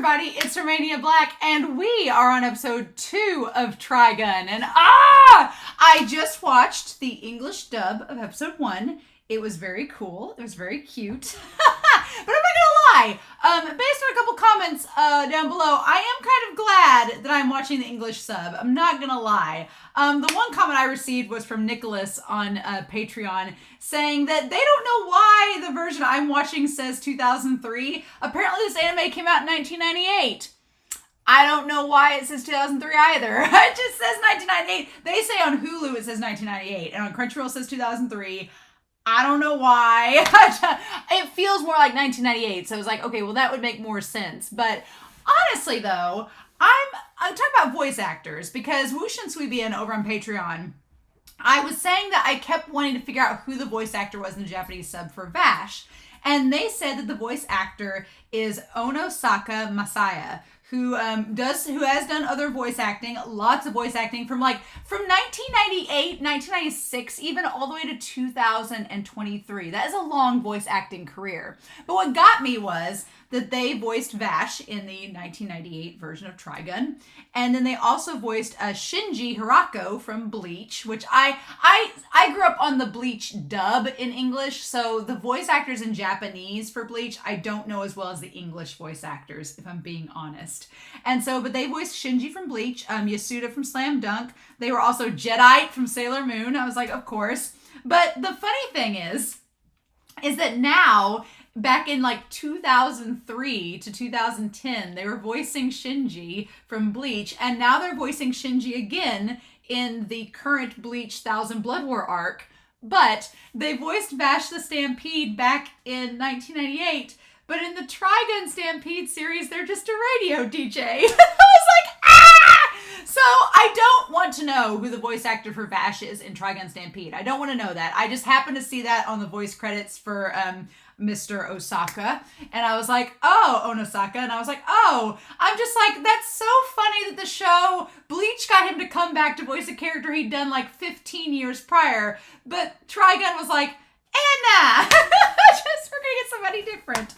everybody, it's Romania Black, and we are on episode 2 of Trigun, and I just watched the English dub of episode 1. It was very cool. It was very cute. But I'm not gonna lie, based on a couple comments down below, I am kind of glad that I'm watching the English sub. I'm not gonna lie. The one comment I received was from Nicholas on Patreon saying that they don't know why the version I'm watching says 2003. Apparently this anime came out in 1998. I don't know why it says 2003 either. It just says 1998. They say on Hulu it says 1998, and on Crunchyroll it says 2003. I don't know why. It feels more like 1998, so I was like, okay, well that would make more sense. But honestly though, I'm talking about voice actors, because Woosh and Sweebian over on Patreon, I was saying that I kept wanting to figure out who the voice actor was in the Japanese sub for Vash. And they said that the voice actor is Onosaka Masaya, who has done other voice acting, lots of voice acting from 1998, 1996, even all the way to 2023. That is a long voice acting career. But what got me was that they voiced Vash in the 1998 version of Trigun, and then they also voiced Shinji Hirako from Bleach, which I grew up on the Bleach dub in English, so the voice actors in Japanese for Bleach I don't know as well as the English voice actors, if I'm being honest. And so, but they voiced Shinji from Bleach, Yasuda from Slam Dunk. They were also Jedite from Sailor Moon. I was like, of course. But the funny thing is that now, back in 2003 to 2010, they were voicing Shinji from Bleach, and now they're voicing Shinji again in the current Bleach Thousand Blood War arc. But they voiced Vash the Stampede back in 1998, but in the Trigun Stampede series, they're just a radio DJ. I was like, ah! So I don't want to know who the voice actor for Vash is in Trigun Stampede. I don't want to know that. I just happened to see that on the voice credits for Mr. Osaka, and I was like, oh, Onosaka, and I was like, oh, I'm just like, that's so funny that the show Bleach got him to come back to voice a character he'd done 15 years prior, but Trigun was like, Anna, just we're gonna get somebody different,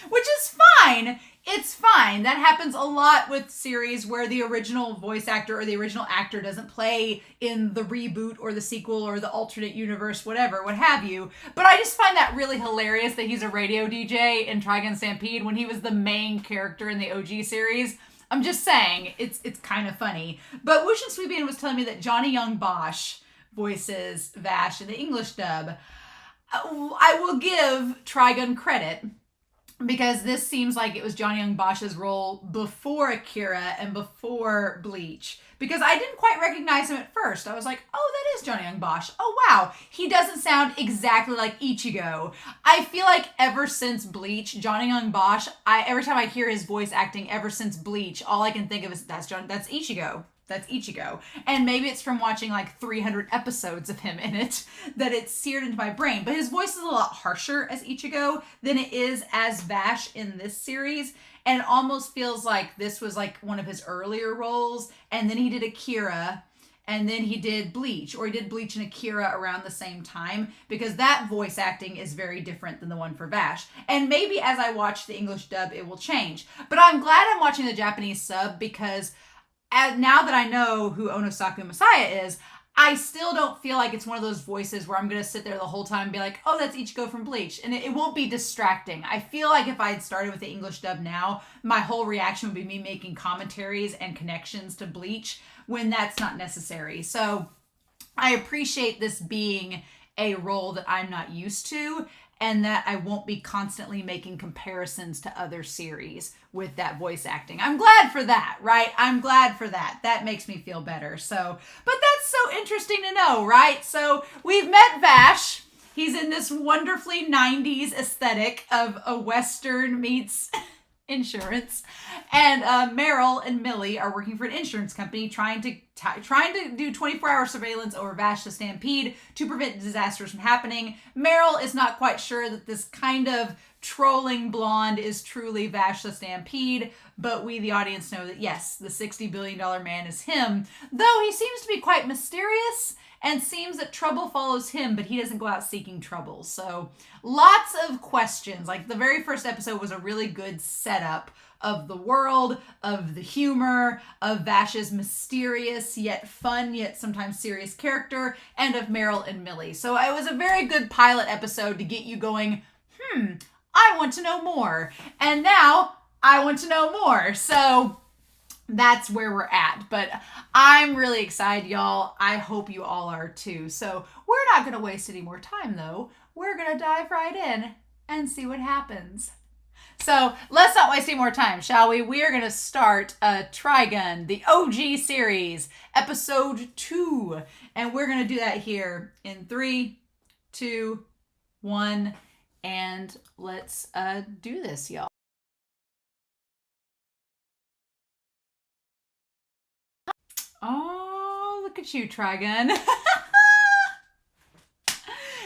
which is fine. It's fine. That happens a lot with series where the original voice actor or the original actor doesn't play in the reboot or the sequel or the alternate universe, whatever, what have you. But I just find that really hilarious that he's a radio DJ in Trigun Stampede when he was the main character in the OG series. I'm just saying, it's kind of funny. But Woosh and Sweebian was telling me that Johnny Young Bosch voices Vash in the English dub. I will give Trigun credit, because this seems like it was Johnny Young Bosch's role before Akira and before Bleach. Because I didn't quite recognize him at first. I was like, oh, that is Johnny Young Bosch. Oh, wow. He doesn't sound exactly like Ichigo. I feel like ever since Bleach, Johnny Young Bosch, every time I hear his voice acting ever since Bleach, all I can think of is that's Ichigo. That's Ichigo. And maybe it's from watching 300 episodes of him in it that it's seared into my brain. But his voice is a lot harsher as Ichigo than it is as Vash in this series. And it almost feels like this was one of his earlier roles. And then he did Akira. And then he did Bleach. Or he did Bleach and Akira around the same time. Because that voice acting is very different than the one for Vash. And maybe as I watch the English dub, it will change. But I'm glad I'm watching the Japanese sub, because now that I know who Onosaka Masaya is, I still don't feel like it's one of those voices where I'm going to sit there the whole time and be like, oh, that's Ichigo from Bleach. And it won't be distracting. I feel like if I had started with the English dub now, my whole reaction would be me making commentaries and connections to Bleach when that's not necessary. So I appreciate this being a role that I'm not used to, and that I won't be constantly making comparisons to other series with that voice acting. I'm glad for that, right? I'm glad for that. That makes me feel better. So, but that's so interesting to know, right? So we've met Vash. He's in this wonderfully 90s aesthetic of a Western meets insurance, and Meryl and Milly are working for an insurance company trying to do 24-hour surveillance over Vash the Stampede to prevent disasters from happening. Meryl is not quite sure that this kind of trolling blonde is truly Vash the Stampede, but we, the audience, know that yes, the $60 billion man is him, though he seems to be quite mysterious and seems that trouble follows him, but he doesn't go out seeking trouble. So lots of questions. Like the very first episode was a really good setup of the world, of the humor, of Vash's mysterious yet fun yet sometimes serious character, and of Meryl and Milly. So it was a very good pilot episode to get you going, I want to know more. And now I want to know more. So that's where we're at. But I'm really excited, y'all. I hope you all are too. So we're not going to waste any more time, though. We're going to dive right in and see what happens. So let's not waste any more time, shall we? We are going to start Trigun, the OG series, episode 2. And we're going to do that here in 3, 2, 1. And let's do this, y'all. Oh, look at you, Trigun.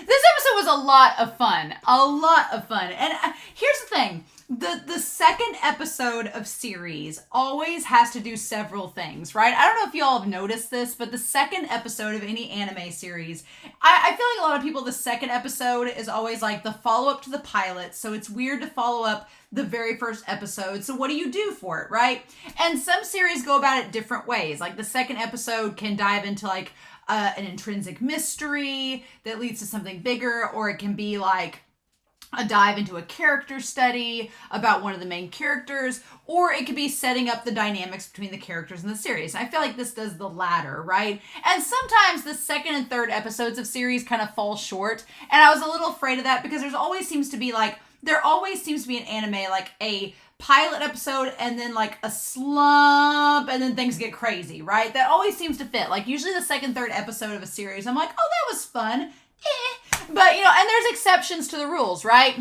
This episode was a lot of fun. A lot of fun. And here's the thing. The second episode of series always has to do several things, right? I don't know if you all have noticed this, but the second episode of any anime series, I feel like a lot of people, the second episode is always like the follow-up to the pilot, so it's weird to follow up the very first episode, so what do you do for it, right? And some series go about it different ways. Like the second episode can dive into like an intrinsic mystery that leads to something bigger, or it can be like a dive into a character study about one of the main characters, or it could be setting up the dynamics between the characters in the series. I feel like this does the latter, right? And sometimes the second and third episodes of series kind of fall short, and I was a little afraid of that because there always seems to be an anime like a pilot episode and then like a slump and then things get crazy, right? That always seems to fit. Like usually the second, third episode of a series, I'm like, oh, that was fun. But, you know, and there's exceptions to the rules, right?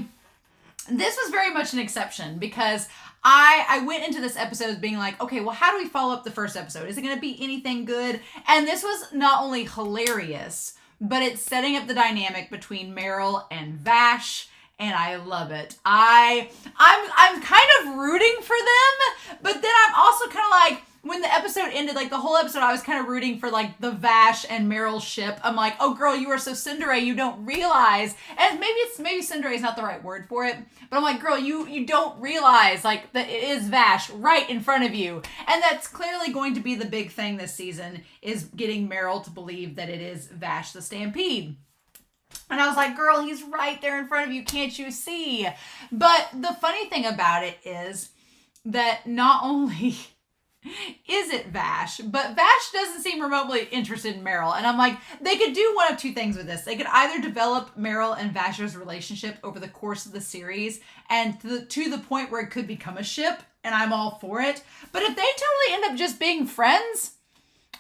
This was very much an exception because I went into this episode being like, okay, well, how do we follow up the first episode? Is it going to be anything good? And this was not only hilarious, but it's setting up the dynamic between Meryl and Vash, and I love it. I'm kind of rooting for them, but then I'm also kind of like, when the episode ended, like the whole episode, I was kind of rooting for like the Vash and Meryl ship. I'm like, oh girl, you are so tsundere, you don't realize. And maybe tsundere is not the right word for it, but I'm like, girl, you don't realize like that it is Vash right in front of you. And that's clearly going to be the big thing this season, is getting Meryl to believe that it is Vash the Stampede. And I was like, girl, he's right there in front of you, can't you see? But the funny thing about it is that not only is it Vash, but Vash doesn't seem remotely interested in Meryl. And I'm like, they could do one of two things with this. They could either develop Meryl and Vash's relationship over the course of the series and to the point where it could become a ship, and I'm all for it. But if they totally end up just being friends,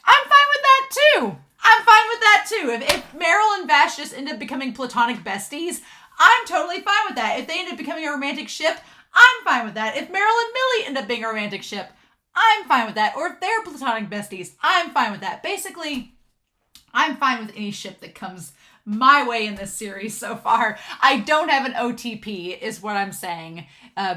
I'm fine with that too. I'm fine with that too. If Meryl and Vash just end up becoming platonic besties, I'm totally fine with that. If they end up becoming a romantic ship, I'm fine with that. If Meryl and Milly end up being a romantic ship, I'm fine with that. Or if they're platonic besties, I'm fine with that. Basically, I'm fine with any ship that comes my way in this series so far. I don't have an OTP is what I'm saying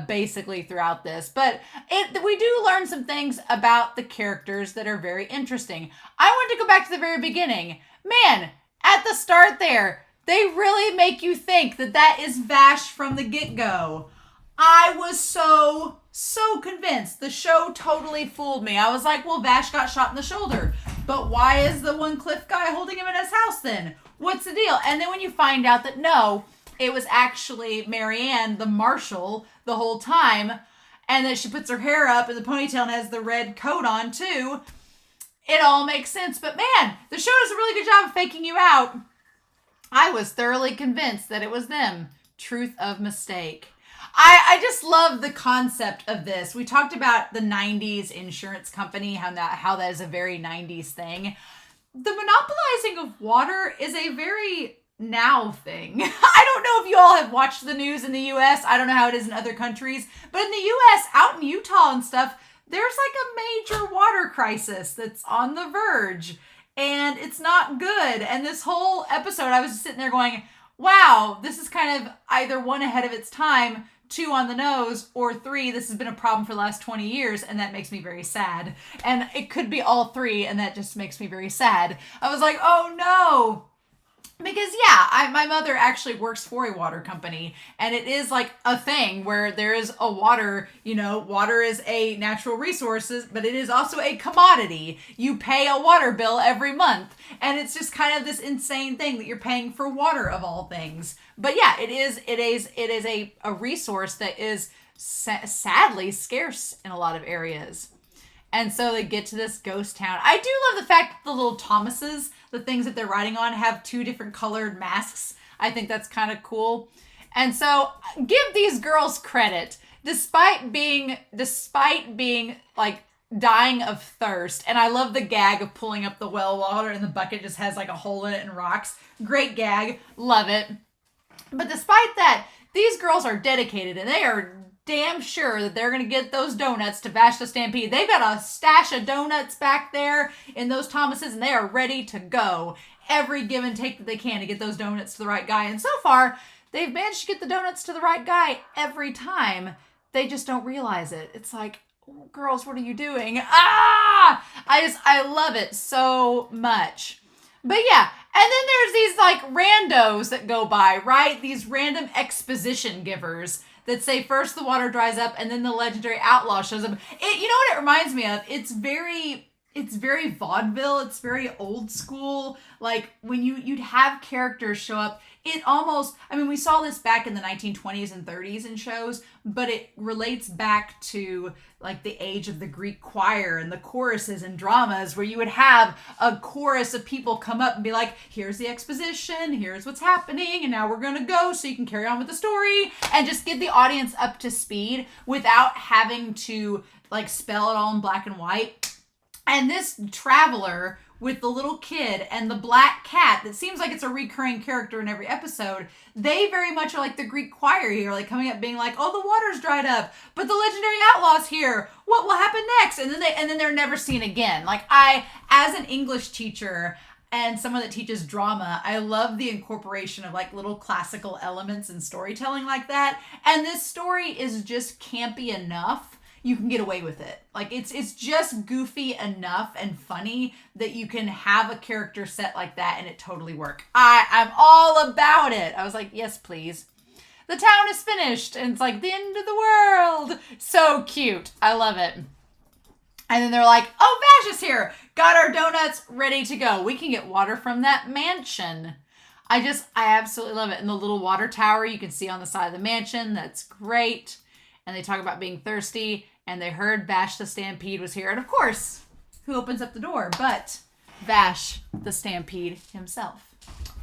basically throughout this. But we do learn some things about the characters that are very interesting. I want to go back to the very beginning. Man, at the start there, they really make you think that that is Vash from the get-go. I was so convinced. The show totally fooled me. I was like, well, Vash got shot in the shoulder. But why is the one Cliff guy holding him in his house then? What's the deal? And then when you find out that no, it was actually Marianne, the marshal, the whole time, and that she puts her hair up in the ponytail and has the red coat on too, it all makes sense. But man, the show does a really good job of faking you out. I was thoroughly convinced that it was them. Truth of mistake. I just love the concept of this. We talked about the 90s insurance company, how that is a very 90s thing. The monopolizing of water is a very now thing. I don't know if you all have watched the news in the US. I don't know how it is in other countries. But in the US, out in Utah and stuff, there's like a major water crisis that's on the verge. And it's not good. And this whole episode, I was just sitting there going, wow, this is kind of either one, ahead of its time, too on the nose, or 3, this has been a problem for the last 20 years, and that makes me very sad. And it could be all 3, and that just makes me very sad. I was like, oh no. Because my mother actually works for a water company, and it is like a thing where there is a water, water is a natural resource, but it is also a commodity. You pay a water bill every month, and it's just kind of this insane thing that you're paying for water of all things. But yeah, it is a resource that is sadly scarce in a lot of areas. And so they get to this ghost town. I do love the fact that the little Thomases, the things that they're riding on, have 2 different colored masks. I think that's kind of cool. And so give these girls credit. Despite being like dying of thirst. And I love the gag of pulling up the well water and the bucket just has like a hole in it and rocks. Great gag. Love it. But despite that, these girls are dedicated and they are damn sure that they're going to get those donuts to Vash the Stampede. They've got a stash of donuts back there in those Thomases, and they are ready to go. Every give and take that they can to get those donuts to the right guy. And so far, they've managed to get the donuts to the right guy every time. They just don't realize it. It's like, oh, girls, what are you doing? I love it so much. But yeah, and then there's these like randos that go by, right? These random exposition givers that say first the water dries up and then the legendary outlaw shows up. You know what it reminds me of? It's very vaudeville. It's very old school. Like when you'd have characters show up, it almost, we saw this back in the 1920s and 30s in shows, but it relates back to like the age of the Greek choir and the choruses and dramas where you would have a chorus of people come up and be like, here's the exposition, here's what's happening, and now we're going to go so you can carry on with the story, and just get the audience up to speed without having to like spell it all in black and white. And this traveler with the little kid and the black cat that seems like it's a recurring character in every episode, they very much are like the Greek choir here, like coming up being like, oh, the water's dried up, but the legendary outlaw's here. What will happen next? And then they're never seen again. Like as an English teacher and someone that teaches drama, I love the incorporation of like little classical elements and storytelling like that. And this story is just campy enough. You can get away with it. Like it's just goofy enough and funny that you can have a character set like that and it totally work. I'm all about it. I was like, yes, please. The town is finished and it's like the end of the world. So cute. I love it. And then they're like, oh, Vash is here. Got our donuts ready to go. We can get water from that mansion. I absolutely love it. And the little water tower you can see on the side of the mansion. That's great. And they talk about being thirsty. And they heard Vash the Stampede was here. And of course, who opens up the door but Vash the Stampede himself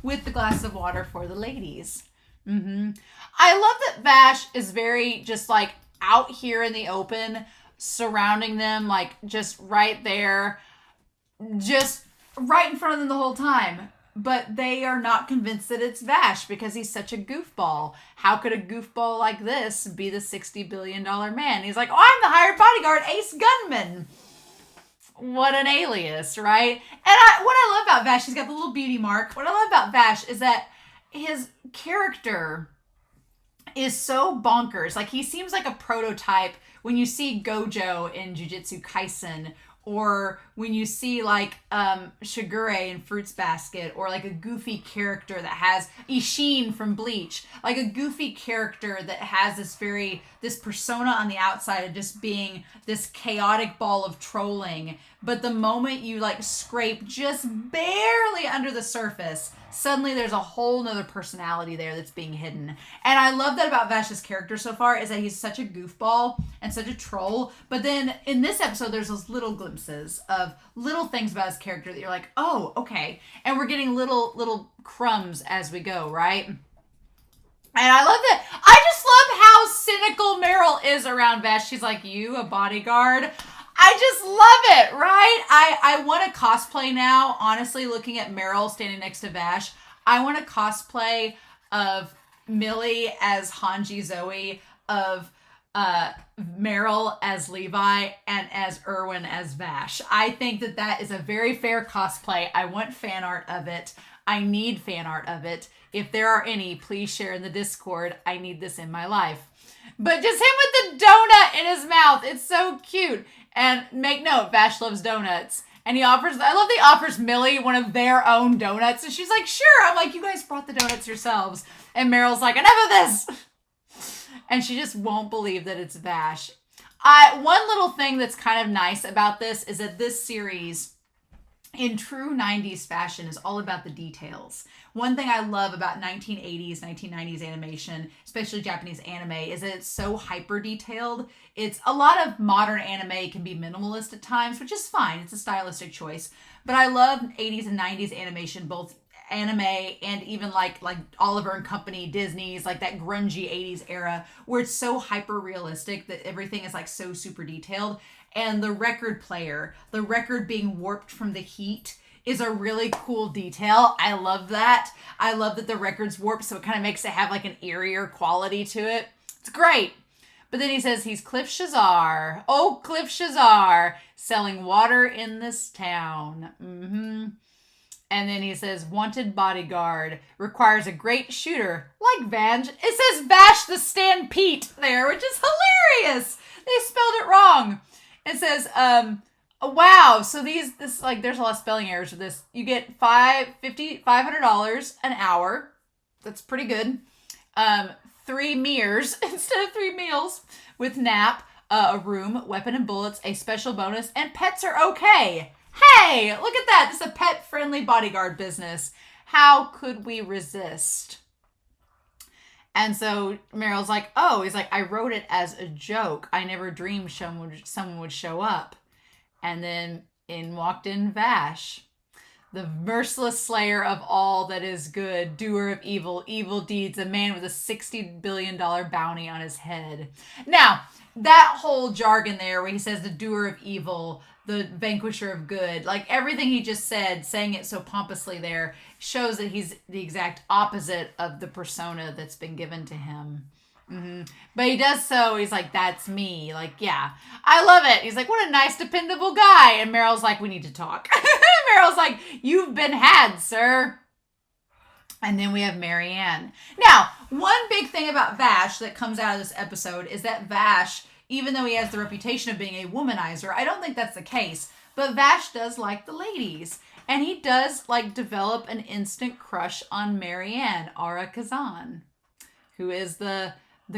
with the glass of water for the ladies. I love that Vash is very just like out here in the open, surrounding them, like just right there, just right in front of them the whole time. But they are not convinced that it's Vash because he's such a goofball. How could a goofball like this be the $60 billion man? He's like, oh, I'm the hired bodyguard, Ace Gunman. What an alias, right? And what I love about Vash, he's got the little beauty mark. What I love about Vash is that his character is so bonkers. Like he seems like a prototype when you see Gojo in Jujutsu Kaisen, or when you see like Shigure in Fruits Basket, or like a goofy character that has Ishin from Bleach, like a goofy character that has this persona on the outside of just being this chaotic ball of trolling. But the moment you like scrape just barely under the surface, suddenly there's a whole nother personality there that's being hidden. And I love that about Vash's character so far, is that he's such a goofball and such a troll. But then in this episode, there's those little glimpses of little things about his character that you're like, oh, okay. And we're getting little crumbs as we go, right? And I love that. I just love how cynical Meryl is around Vash. She's like, you, a bodyguard? I just love it, right? I want to cosplay now. Honestly, looking at Meryl standing next to Vash, I want to cosplay of Milly as Hanji Zoe, of Meryl as Levi, and as Erwin as Vash. I think that is a very fair cosplay. I want fan art of it. I need fan art of it. If there are any, please share in the Discord. I need this in my life. But just him with the donut in his mouth. It's so cute. And make note, Vash loves donuts. And I love he offers Milly one of their own donuts. And she's like, sure. I'm like, you guys brought the donuts yourselves. And Meryl's like, enough of this. And she just won't believe that it's Vash. One little thing that's kind of nice about this is that this series, in true 90s fashion, is all about the details. One thing I love about 1980s, 1990s animation, especially Japanese anime, is that it's so hyper detailed. It's a lot of modern anime can be minimalist at times, which is fine. It's a stylistic choice. But I love 80s and 90s animation, both anime and even like Oliver and Company, Disney's, like that grungy 80s era where it's so hyper realistic that everything is like so super detailed. And the record player, the record being warped from the heat, is a really cool detail. I love that. I love that the record's warped, so it kind of makes it have like an eerier quality to it. It's great. But then he says he's Cliff Shazar. Oh, Cliff Shazar, selling water in this town. And then he says, wanted bodyguard, requires a great shooter, like Vange. It says Vash the Stampede there, which is hilarious. They spelled it wrong. It says, wow, so there's a lot of spelling errors with this. You get $500 an hour. That's pretty good. 3 meals instead of 3 meals with nap, a room, weapon and bullets, a special bonus, and pets are okay. Hey, look at that. This is a pet-friendly bodyguard business. How could we resist? And so Meryl's like, oh, he's like, I wrote it as a joke. I never dreamed someone would show up. And then in walked in Vash, the merciless slayer of all that is good, doer of evil deeds, a man with a $60 billion bounty on his head. Now, that whole jargon there where he says the doer of evil, the vanquisher of good, like everything he just said, saying it so pompously there, shows that he's the exact opposite of the persona that's been given to him. But he does so, he's like, that's me. Like, yeah, I love it. He's like, what a nice, dependable guy. And Meryl's like, we need to talk. Meryl's like, you've been had, sir. And then we have Marianne. Now, one big thing about Vash that comes out of this episode is that Vash, even though he has the reputation of being a womanizer, I don't think that's the case. But Vash does like the ladies. And he does like develop an instant crush on Marianne, Ara Kazan, who is the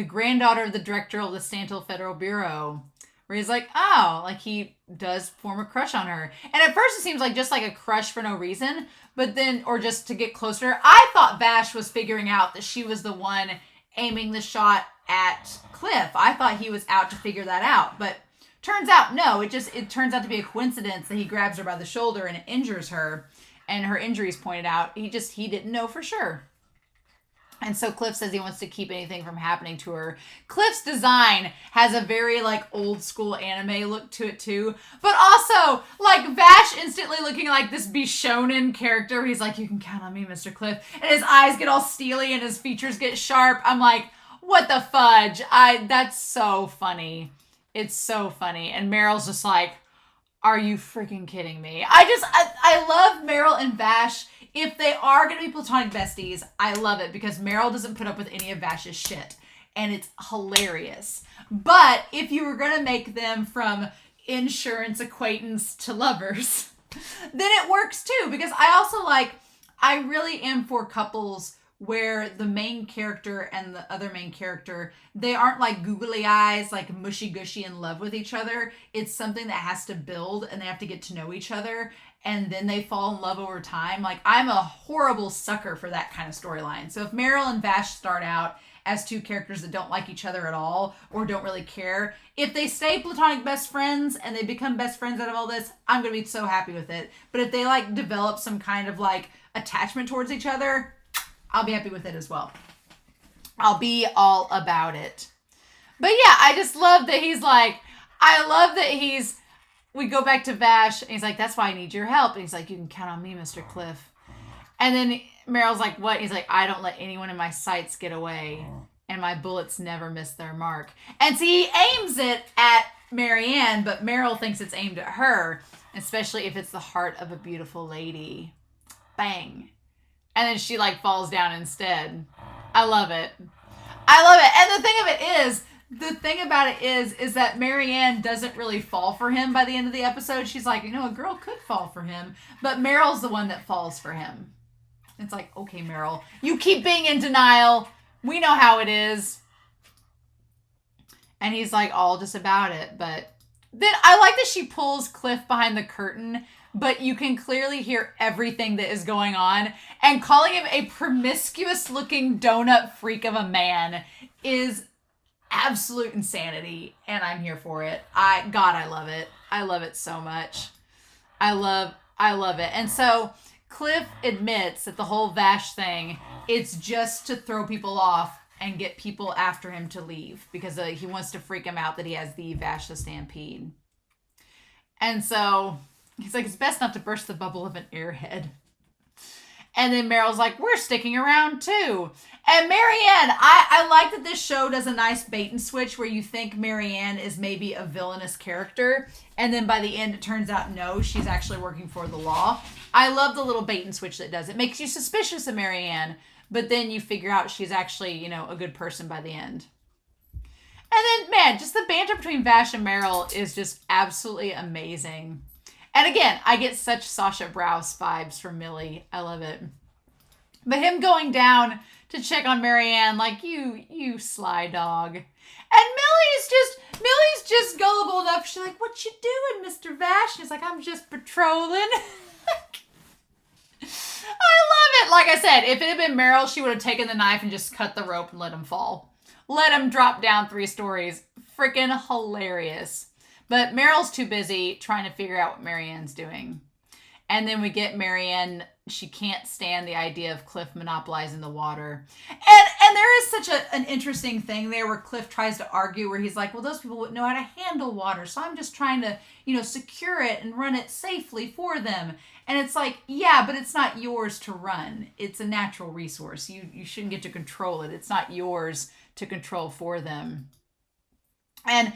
granddaughter of the director of the Stanton Federal Bureau, where he's like, oh, like he does form a crush on her. And at first it seems like just like a crush for no reason, but then, or just to get closer. I thought Vash was figuring out that she was the one aiming the shot at Cliff. I thought he was out to figure that out, but turns out, no, it turns out to be a coincidence that he grabs her by the shoulder and it injures her, and her injuries pointed out. He didn't know for sure. And so Cliff says he wants to keep anything from happening to her. Cliff's design has a very like old school anime look to it too. But also like Vash instantly looking like this Bishonen character. He's like, you can count on me, Mr. Cliff. And his eyes get all steely and his features get sharp. I'm like, what the fudge? That's so funny. It's so funny. And Meryl's just like, are you freaking kidding me? I love Meryl and Vash. If they are going to be platonic besties, I love it because Meryl doesn't put up with any of Vash's shit. And it's hilarious. But if you were going to make them from insurance acquaintance to lovers, then it works too. Because I really am for couples where the main character and the other main character, they aren't like googly eyes, like mushy gushy in love with each other. It's something that has to build and they have to get to know each other. And then they fall in love over time. Like, I'm a horrible sucker for that kind of storyline. So if Meryl and Vash start out as two characters that don't like each other at all or don't really care, if they stay platonic best friends and they become best friends out of all this, I'm going to be so happy with it. But if they like develop some kind of like attachment towards each other, I'll be happy with it as well. I'll be all about it. But yeah, I just love that he's like, we go back to Vash, and he's like, that's why I need your help. And he's like, you can count on me, Mr. Cliff. And then Meryl's like, what? He's like, I don't let anyone in my sights get away, and my bullets never miss their mark. And so he aims it at Marianne, but Meryl thinks it's aimed at her, especially if it's the heart of a beautiful lady. Bang. And then she like falls down instead. I love it. And the thing of it is, the thing about it is that Marianne doesn't really fall for him by the end of the episode. She's like, a girl could fall for him, but Meryl's the one that falls for him. It's like, okay, Meryl, you keep being in denial. We know how it is. And he's like all just about it. But then I like that she pulls Cliff behind the curtain, but you can clearly hear everything that is going on. And calling him a promiscuous looking donut freak of a man is absolute insanity. And I'm here for it. I love it. I love it so much. I love it. And so Cliff admits that the whole Vash thing, it's just to throw people off and get people after him to leave because he wants to freak him out that he has the Vash the Stampede. And so he's like, it's best not to burst the bubble of an airhead. And then Meryl's like, we're sticking around too. And Marianne, I like that this show does a nice bait and switch where you think Marianne is maybe a villainous character. And then by the end, it turns out, no, she's actually working for the law. I love the little bait and switch that does. It makes you suspicious of Marianne, but then you figure out she's actually, a good person by the end. And then, man, just the banter between Vash and Meryl is just absolutely amazing. And again, I get such Sasha Browse vibes from Milly. I love it. But him going down to check on Marianne, like, you sly dog. And Milly's just gullible enough. She's like, what you doing, Mr. Vash? And he's like, I'm just patrolling. I love it. Like I said, if it had been Meryl, she would have taken the knife and just cut the rope and let him fall. Let him drop down 3 stories. Freaking hilarious. But Meryl's too busy trying to figure out what Marianne's doing. And then we get Marianne, she can't stand the idea of Cliff monopolizing the water. And there is such an interesting thing there where Cliff tries to argue where he's like, well, those people wouldn't know how to handle water. So I'm just trying to, secure it and run it safely for them. And it's like, yeah, but it's not yours to run. It's a natural resource. You shouldn't get to control it. It's not yours to control for them. And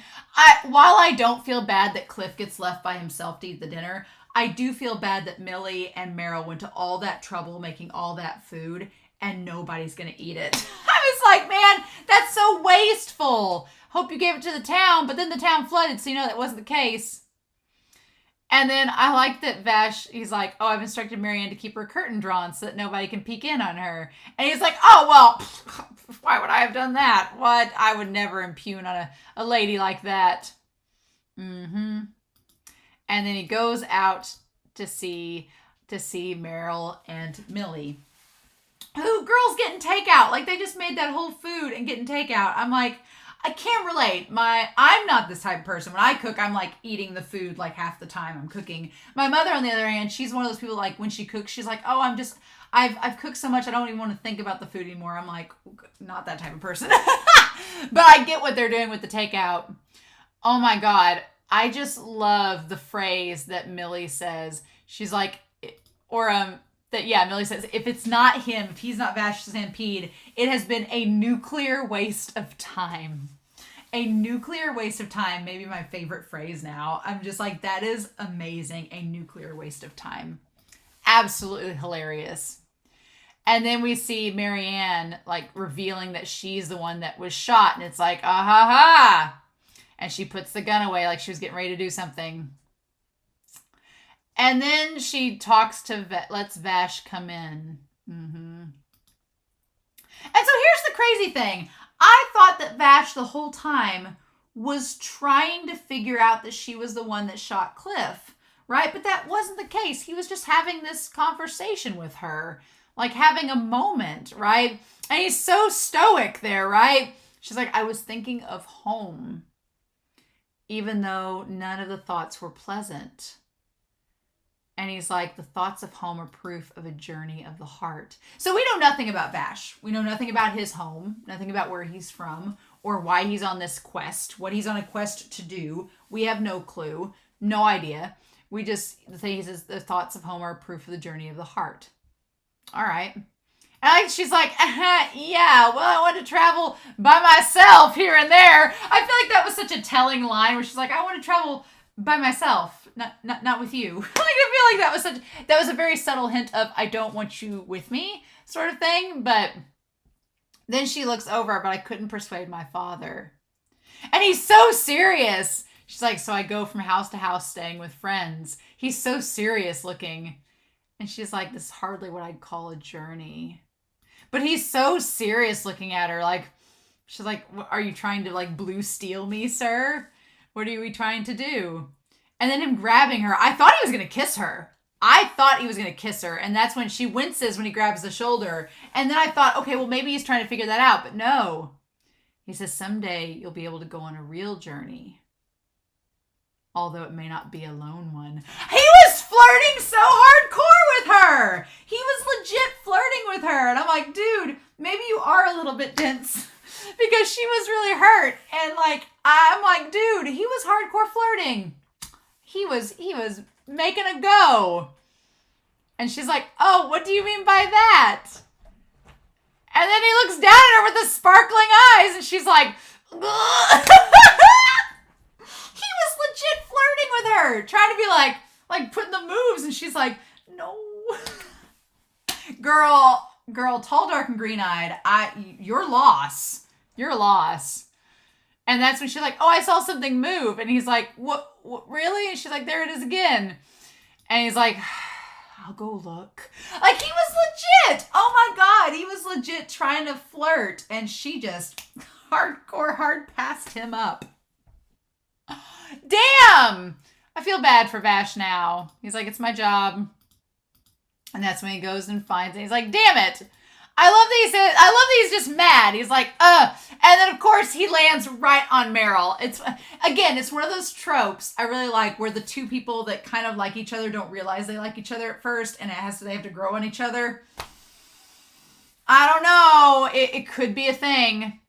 while I don't feel bad that Cliff gets left by himself to eat the dinner, I do feel bad that Milly and Meryl went to all that trouble making all that food and nobody's going to eat it. I was like, man, that's so wasteful. Hope you gave it to the town, but then the town flooded, so that wasn't the case. And then I like that Vash, he's like, oh, I've instructed Marianne to keep her curtain drawn so that nobody can peek in on her. And he's like, oh, well, why would I have done that? What? I would never impugn on a lady like that. Mm-hmm. And then he goes out to see Meryl and Milly. Who, girls getting takeout. Like, they just made that whole food and getting takeout. I'm like, I can't relate. I'm not this type of person. When I cook, I'm like eating the food like half the time I'm cooking. My mother, on the other hand, she's one of those people like when she cooks, she's like, oh, I've cooked so much I don't even want to think about the food anymore. I'm like, not that type of person. But I get what they're doing with the takeout. Oh my God. I just love the phrase that Milly says. She's like, Milly says, if it's not him, if he's not Vash the Stampede, it has been a nuclear waste of time. A nuclear waste of time, maybe my favorite phrase now. I'm just like, that is amazing. A nuclear waste of time. Absolutely hilarious. And then we see Marianne like revealing that she's the one that was shot. And it's like, ah ha ha. And she puts the gun away like she was getting ready to do something. And then she talks to lets Vash come in. Mm-hmm. And so here's the crazy thing. I thought that Vash the whole time was trying to figure out that she was the one that shot Cliff, right? But that wasn't the case. He was just having this conversation with her, like having a moment, right? And he's so stoic there, right? She's like, I was thinking of home, even though none of the thoughts were pleasant. And he's like, the thoughts of home are proof of a journey of the heart. So we know nothing about Vash. We know nothing about his home, nothing about where he's from, or why he's on this quest, what he's on a quest to do. We have no clue, no idea. We just, the thing is the thoughts of home are proof of the journey of the heart. All right. And she's like, yeah, well, I want to travel by myself here and there. I feel like that was such a telling line where she's like, I want to travel by myself. Not with you. Like, I feel like that was a very subtle hint of I don't want you with me sort of thing. But then she looks over, but I couldn't persuade my father. And he's so serious. She's like, so I go from house to house staying with friends. He's so serious looking. And she's like, this is hardly what I'd call a journey. But he's so serious looking at her. Like, she's like, are you trying to like blue steel me, sir? What are we trying to do? And then him grabbing her. I thought he was going to kiss her. And that's when she winces when he grabs the shoulder. And then I thought, okay, well, maybe he's trying to figure that out. But no. He says, someday you'll be able to go on a real journey. Although it may not be a lone one. He was flirting so hardcore with her. He was legit flirting with her. And I'm like, dude, maybe you are a little bit dense. Because she was really hurt. And like, I'm like, dude, he was hardcore flirting. He was making a go. And she's like, oh, what do you mean by that? And then he looks down at her with the sparkling eyes. And she's like, ugh. He was legit flirting with her. Trying to be like putting the moves. And she's like, no. Girl, tall, dark, and green-eyed. Your loss. And that's when she's like, oh, I saw something move. And he's like, what really? And she's like, there it is again. And he's like, I'll go look. Like, he was legit. Oh my God. He was legit trying to flirt. And she just hard passed him up. Damn. I feel bad for Vash now. He's like, it's my job. And that's when he goes and finds it. He's like, damn it. I love that he's just mad. He's like, And then, of course, he lands right on Meryl. It's one of those tropes I really like where the two people that kind of like each other don't realize they like each other at first, and they have to grow on each other. I don't know. It could be a thing.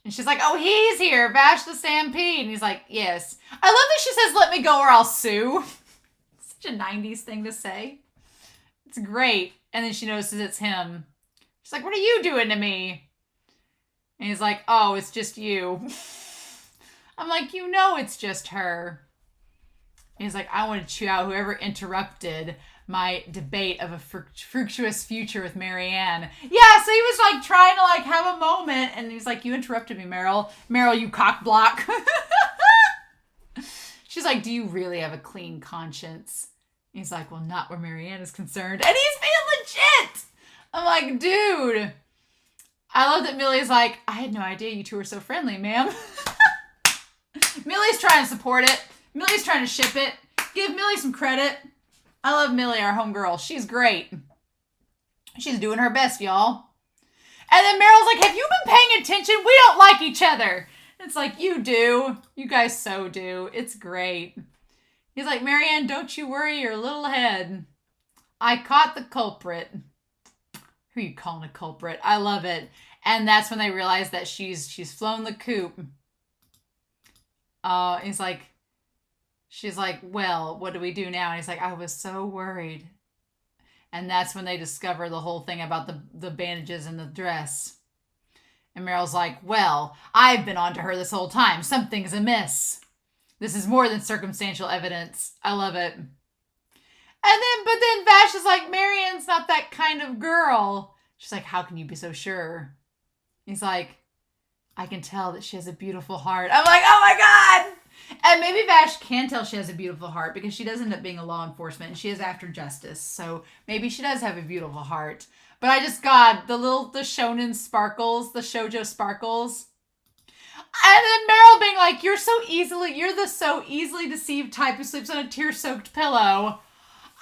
And she's like, oh, he's here. Vash the Stampede. And he's like, yes. I love that she says, let me go or I'll sue. Such a 90s thing to say. It's great. And then she notices it's him. She's like, what are you doing to me? And he's like, oh, it's just you. I'm like, it's just her. And he's like, I want to chew out whoever interrupted my debate of a fructuous future with Marianne. Yeah, so he was like trying to like have a moment. And he's like, you interrupted me, Meryl. Meryl, you cock block. She's like, do you really have a clean conscience? He's like, well, not where Marianne is concerned. And he's being legit. I'm like, dude. I love that Milly's like, I had no idea you two were so friendly, ma'am. Milly's trying to support it. Milly's trying to ship it. Give Milly some credit. I love Milly, our homegirl. She's great. She's doing her best, y'all. And then Meryl's like, have you been paying attention? We don't like each other. It's like, you do. You guys so do. It's great. He's like, Marianne, don't you worry your little head. I caught the culprit. Who you calling a culprit? I love it. And that's when they realize that she's flown the coop. She's like, well, what do we do now? And he's like, I was so worried. And that's when they discover the whole thing about the bandages and the dress. And Meryl's like, well, I've been on to her this whole time. Something's amiss. This is more than circumstantial evidence. I love it. But then Vash is like, Marianne's not that kind of girl. She's like, how can you be so sure? He's like, I can tell that she has a beautiful heart. I'm like, oh my God. And maybe Vash can tell she has a beautiful heart because she does end up being a law enforcement and she is after justice. So maybe she does have a beautiful heart. But I just got the shonen sparkles, the shoujo sparkles. And then Meryl being like, you're the so easily deceived type who sleeps on a tear-soaked pillow.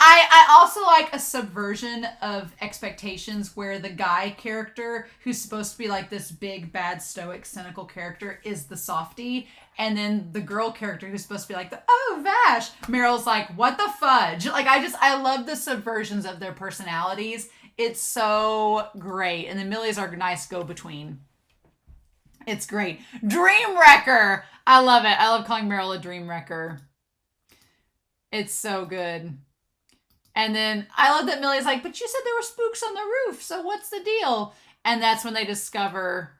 I also like a subversion of expectations where the guy character who's supposed to be like this big, bad, stoic, cynical character is the softie. And then the girl character who's supposed to be like Vash. Meryl's like, what the fudge? Like, I love the subversions of their personalities. It's so great. And then Milly's our nice go-between. It's great. Dream Wrecker. I love it. I love calling Meryl a dream wrecker. It's so good. And then I love that Milly's like, but you said there were spooks on the roof, so what's the deal? And that's when they discover,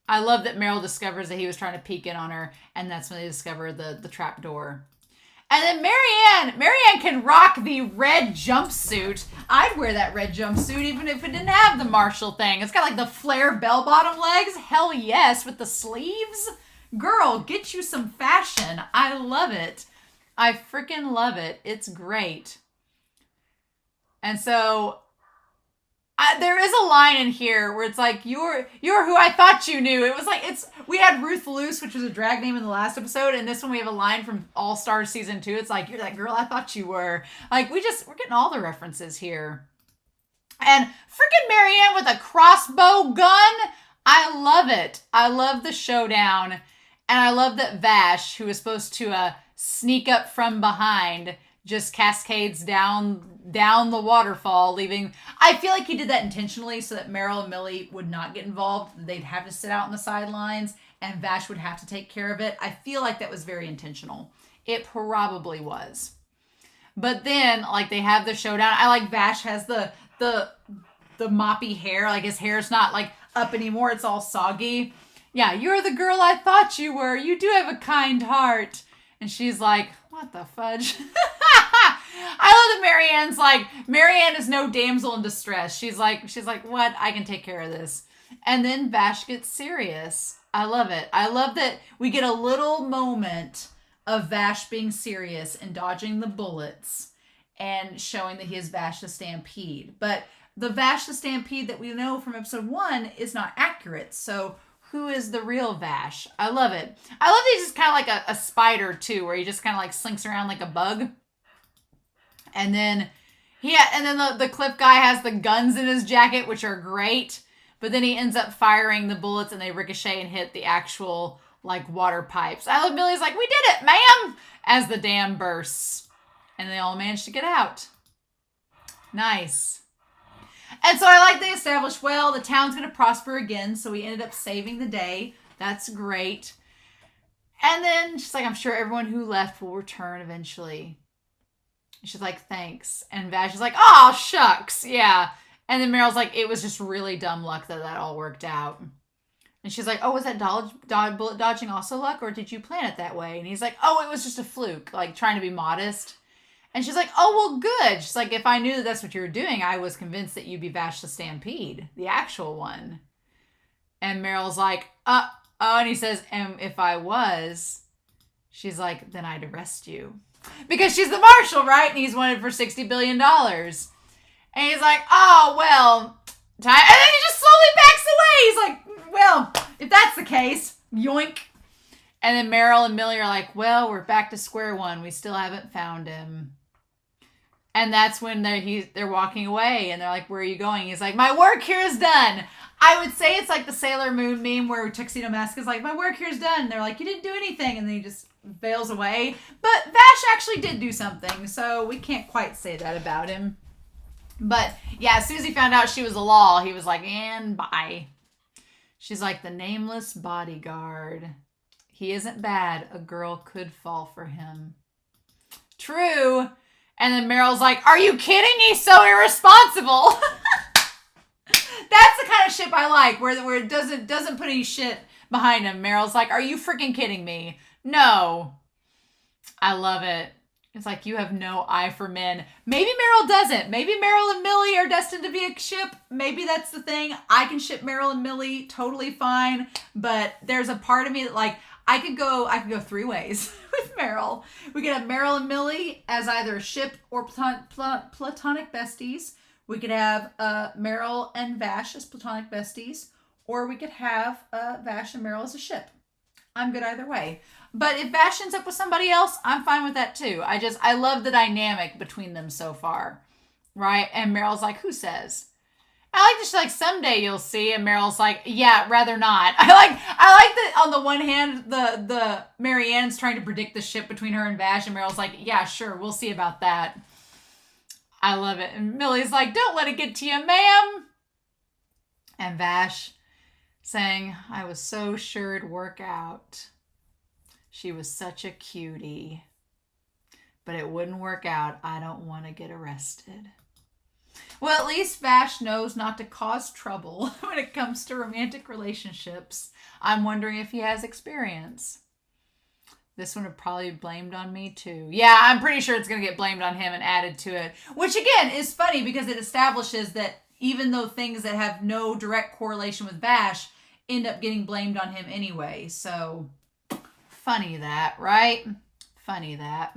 I love that Meryl discovers that he was trying to peek in on her, and that's when they discover the trap door. And then Marianne can rock the red jumpsuit. I'd wear that red jumpsuit even if it didn't have the Marshall thing. It's got like the flare bell-bottom legs. Hell yes, with the sleeves. Girl, get you some fashion. I love it. I freaking love it. It's great. And so there is a line in here where it's like, you're who I thought you knew. It was like, we had Ruth Luce, which was a drag name in the last episode, and this one we have a line from All Stars season 2. It's like, you're that girl I thought you were. Like, we're getting all the references here. And freaking Marianne with a crossbow gun. I love it. I love the showdown. And I love that Vash, who is supposed to sneak up from behind, just cascades down the waterfall, leaving... I feel like he did that intentionally so that Meryl and Milly would not get involved. They'd have to sit out on the sidelines, and Vash would have to take care of it. I feel like that was very intentional. It probably was. But then, like, they have the showdown. I like Vash has the moppy hair. Like, his hair's not, like, up anymore. It's all soggy. Yeah, you're the girl I thought you were. You do have a kind heart. And she's like, what the fudge? I love that Marianne is no damsel in distress. She's like, what? I can take care of this. And then Vash gets serious. I love it. I love that we get a little moment of Vash being serious and dodging the bullets and showing that he is Vash the Stampede. But the Vash the Stampede that we know from episode 1 is not accurate. So who is the real Vash? I love it. I love that he's just kind of like a spider too, where he just kind of like slinks around like a bug. And then the Cliff guy has the guns in his jacket, which are great. But then he ends up firing the bullets and they ricochet and hit the actual like water pipes. I love Milly's like, we did it, ma'am, as the dam bursts. And they all managed to get out. Nice. And so I like they established, well, the town's going to prosper again. So we ended up saving the day. That's great. And then she's like, I'm sure everyone who left will return eventually. And she's like, thanks. And Vash is like, oh, shucks. Yeah. And then Meryl's like, it was just really dumb luck that all worked out. And she's like, oh, was that bullet dodging also luck? Or did you plan it that way? And he's like, oh, it was just a fluke, like trying to be modest. And she's like, oh, well, good. She's like, if I knew that that's what you were doing, I was convinced that you'd be Vash the Stampede, the actual one. And Meryl's like, oh, and he says, and if I was, she's like, then I'd arrest you. Because she's the marshal, right? And he's wanted for $60 billion. And he's like, oh, well, time. And then he just slowly backs away. He's like, well, if that's the case, yoink. And then Meryl and Milly are like, well, we're back to square one. We still haven't found him. And that's when they're walking away. And they're like, where are you going? He's like, my work here is done. I would say it's like the Sailor Moon meme where Tuxedo Mask is like, my work here is done. And they're like, you didn't do anything. And then he just bails away. But Vash actually did do something. So we can't quite say that about him. But yeah, as soon as he found out she was a law, he was like, and bye. She's like, the nameless bodyguard. He isn't bad. A girl could fall for him. True. And then Meryl's like, are you kidding? He's so irresponsible. That's the kind of ship I like, where it doesn't put any shit behind him. Meryl's like, are you freaking kidding me? No. I love it. It's like, you have no eye for men. Maybe Meryl doesn't. Maybe Meryl and Milly are destined to be a ship. Maybe that's the thing. I can ship Meryl and Milly totally fine. But there's a part of me that like, I could go 3 ways with Meryl. We could have Meryl and Milly as either a ship or platonic besties. We could have Meryl and Vash as platonic besties. Or we could have Vash and Meryl as a ship. I'm good either way. But if Vash ends up with somebody else, I'm fine with that too. I love the dynamic between them so far. Right? And Meryl's like, who says? I like this, like, someday you'll see. And Meryl's like, yeah, rather not. I like that on the one hand, the Marianne's trying to predict the ship between her and Vash. And Meryl's like, yeah, sure, we'll see about that. I love it. And Milly's like, don't let it get to you, ma'am. And Vash saying, I was so sure it'd work out. She was such a cutie. But it wouldn't work out. I don't want to get arrested. Well, at least Vash knows not to cause trouble when it comes to romantic relationships. I'm wondering if he has experience. This one would probably be blamed on me too. Yeah, I'm pretty sure it's going to get blamed on him and added to it. Which again is funny because it establishes that even though things that have no direct correlation with Vash end up getting blamed on him anyway. So funny that, right? Funny that.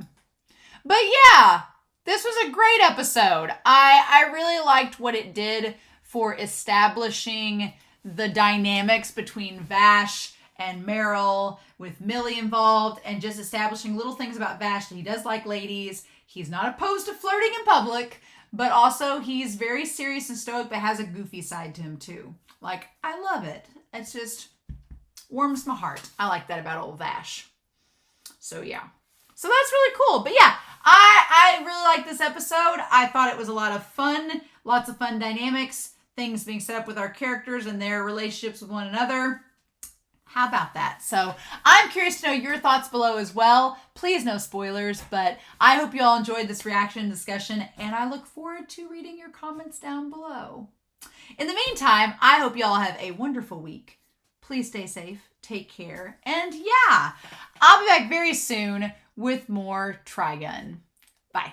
But yeah, this was a great episode. I really liked what it did for establishing the dynamics between Vash and Meryl, with Milly involved, and just establishing little things about Vash that he does like ladies. He's not opposed to flirting in public, but also he's very serious and stoic, but has a goofy side to him too. Like, I love it. It's just warms my heart. I like that about old Vash. So yeah. So that's really cool. But yeah, I really like this episode. I thought it was a lot of fun. Lots of fun dynamics. Things being set up with our characters and their relationships with one another. How about that? So I'm curious to know your thoughts below as well. Please no spoilers, but I hope you all enjoyed this reaction discussion, and I look forward to reading your comments down below. In the meantime, I hope you all have a wonderful week. Please stay safe, take care, and yeah, I'll be back very soon with more Trigun. Bye.